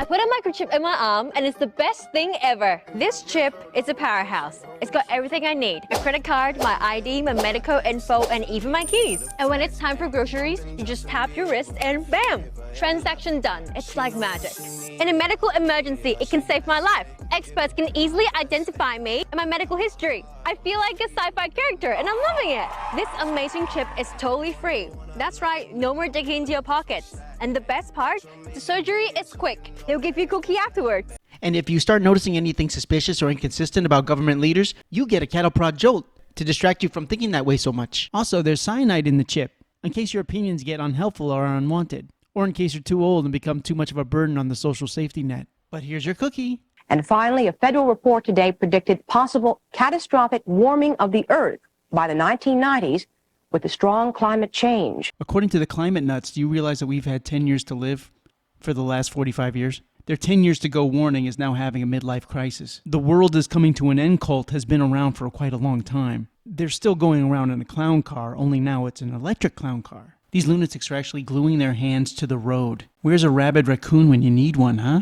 I put a microchip in my arm and it's the best thing ever. This chip is a powerhouse. It's got everything I need. A credit card, my ID, my medical info, and even my keys. And when it's time for groceries, you just tap your wrist and bam! Transaction done. It's like magic. In a medical emergency, it can save my life. Experts can easily identify me and my medical history. I feel like a sci-fi character and I'm loving it. This amazing chip is totally free. That's right, no more digging into your pockets. And the best part, the surgery is quick. They'll give you a cookie afterwards. And if you start noticing anything suspicious or inconsistent about government leaders, you get a cattle prod jolt to distract you from thinking that way so much. Also, there's cyanide in the chip, in case your opinions get unhelpful or unwanted, or in case you're too old and become too much of a burden on the social safety net. But here's your cookie. And finally, a federal report today predicted possible catastrophic warming of the Earth by the 1990s with the strong climate change. According to the climate nuts, do you realize that we've had 10 years to live for the last 45 years? Their 10 years to go warning is now having a midlife crisis. The world is coming to an end cult has been around for quite a long time. They're still going around in a clown car, only now it's an electric clown car. These lunatics are actually gluing their hands to the road. Where's a rabid raccoon when you need one, huh?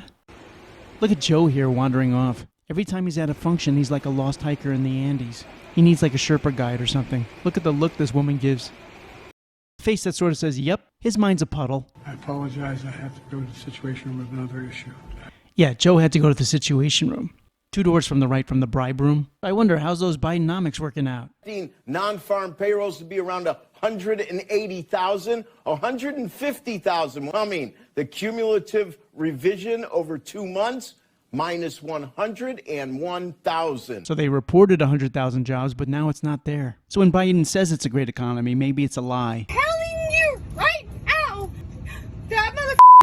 Look at Joe here wandering off. Every time he's at a function, he's like a lost hiker in the Andes. He needs like a Sherpa guide or something. Look at the look this woman gives. A face that sort of says, yep, his mind's a puddle. I apologize. I have to go to the Situation Room with another issue. Yeah, Joe had to go to the Situation Room. 2 doors from the right from the bribe room. I wonder, how's those Bidenomics working out? Non-farm payrolls to be around 180,000, 150,000. I mean, the cumulative revision over 2 months, minus 101,000. So they reported 100,000 jobs, but now it's not there. So when Biden says it's a great economy, maybe it's a lie. Telling you right now, that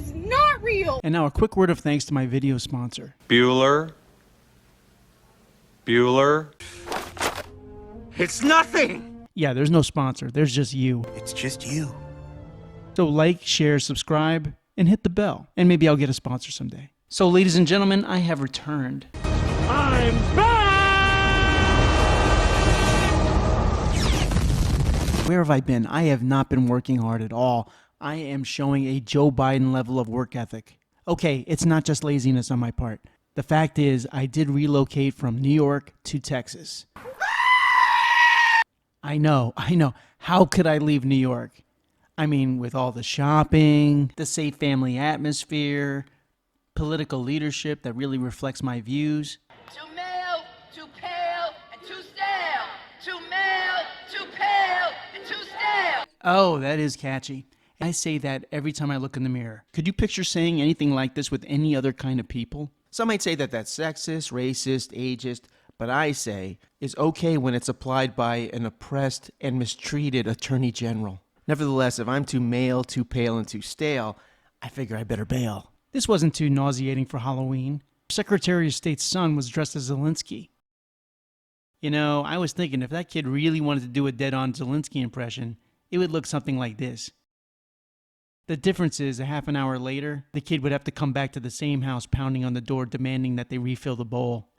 is not real. And now a quick word of thanks to my video sponsor. Bueller. It's nothing! Yeah, there's no sponsor. There's just you. It's just you. So like, share, subscribe, and hit the bell. And maybe I'll get a sponsor someday. So ladies and gentlemen, I have returned. I'm back! Where have I been? I have not been working hard at all. I am showing a Joe Biden level of work ethic. Okay, it's not just laziness on my part. The fact is, I did relocate from New York to Texas. I know. How could I leave New York? I mean, with all the shopping, the safe family atmosphere, political leadership that really reflects my views. Too male, too pale, and too stale. Too male, too pale, and too stale. Oh, that is catchy. I say that every time I look in the mirror. Could you picture saying anything like this with any other kind of people? Some might say that that's sexist, racist, ageist, but I say it's okay when it's applied by an oppressed and mistreated attorney general. Nevertheless, if I'm too male, too pale, and too stale, I figure I better bail. This wasn't too nauseating for Halloween. Secretary of State's son was dressed as Zelensky. You know, I was thinking if that kid really wanted to do a dead-on Zelensky impression, it would look something like this. The difference is, a half an hour later, the kid would have to come back to the same house pounding on the door demanding that they refill the bowl.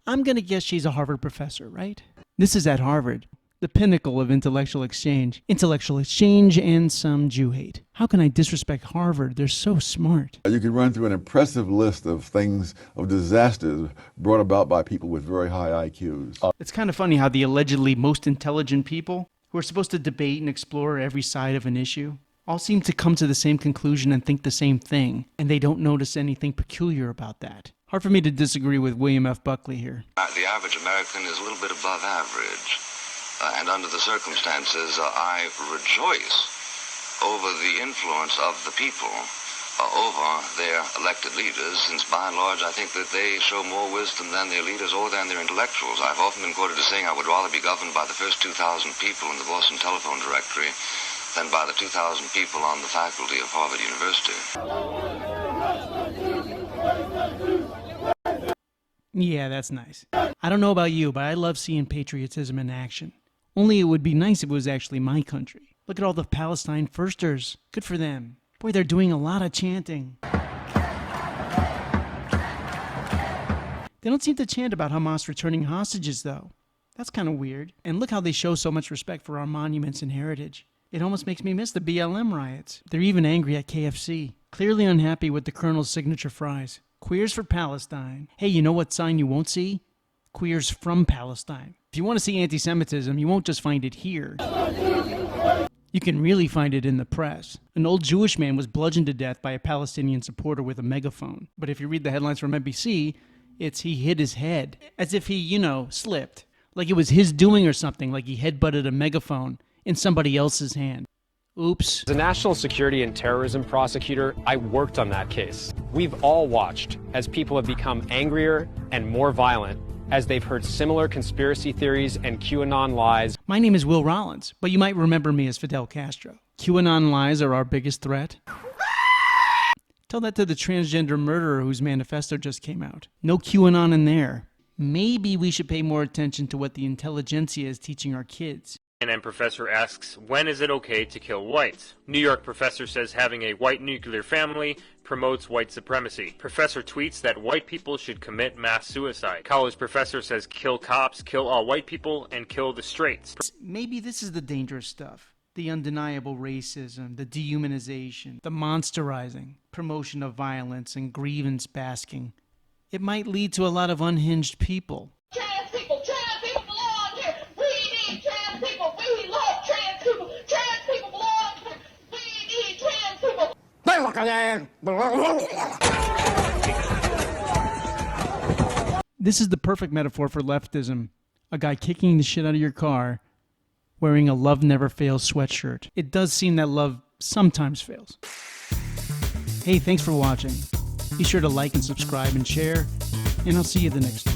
I'm gonna guess she's a Harvard professor, right? This is at Harvard, the pinnacle of intellectual exchange. Intellectual exchange and some Jew hate. How can I disrespect Harvard? They're so smart. You could run through an impressive list of things, of disasters brought about by people with very high IQs. It's kind of funny how the allegedly most intelligent people, who are supposed to debate and explore every side of an issue, all seem to come to the same conclusion and think the same thing, and they don't notice anything peculiar about that. Hard for me to disagree with William F. Buckley here. The average American is a little bit above average. And under the circumstances, I rejoice over the influence of the people over their elected leaders, since by and large I think that they show more wisdom than their leaders or than their intellectuals. I've often been quoted as saying I would rather be governed by the first 2,000 people in the Boston telephone directory than by the 2,000 people on the faculty of Harvard University. Yeah, that's nice. I don't know about you, but I love seeing patriotism in action. Only it would be nice if it was actually my country. Look at all the Palestine firsters. Good for them. Boy, they're doing a lot of chanting. They don't seem to chant about Hamas returning hostages, though. That's kind of weird. And look how they show so much respect for our monuments and heritage. It almost makes me miss the BLM riots. They're even angry at KFC. Clearly unhappy with the Colonel's signature fries. Queers for Palestine. Hey, you know what sign you won't see? Queers from Palestine. If you want to see anti-Semitism, you won't just find it here. You can really find it in the press. An old Jewish man was bludgeoned to death by a Palestinian supporter with a megaphone. But if you read the headlines from NBC, it's he hit his head. As if he, slipped. Like it was his doing or something, like he headbutted a megaphone in somebody else's hand. Oops. As a national security and terrorism prosecutor, I worked on that case. We've all watched as people have become angrier and more violent as they've heard similar conspiracy theories and QAnon lies. My name is Will Rollins, but you might remember me as Fidel Castro. QAnon lies are our biggest threat. Tell that to the transgender murderer whose manifesto just came out. No QAnon in there. Maybe we should pay more attention to what the intelligentsia is teaching our kids. And professor asks, when is it okay to kill whites? New York professor says having a white nuclear family promotes white supremacy. Professor tweets that white people should commit mass suicide. College professor says kill cops, kill all white people, and kill the straights. Maybe this is the dangerous stuff. The undeniable racism, the dehumanization, the monsterizing, promotion of violence, and grievance basking. It might lead to a lot of unhinged people. Trans people belong here. We need trans people. We love trans people. Trans people belong here. We need trans people. This is the perfect metaphor for leftism. A guy kicking the shit out of your car, wearing a love never fails sweatshirt. It does seem that love sometimes fails. Hey, thanks for watching. Be sure to like and subscribe and share, and I'll see you the next time.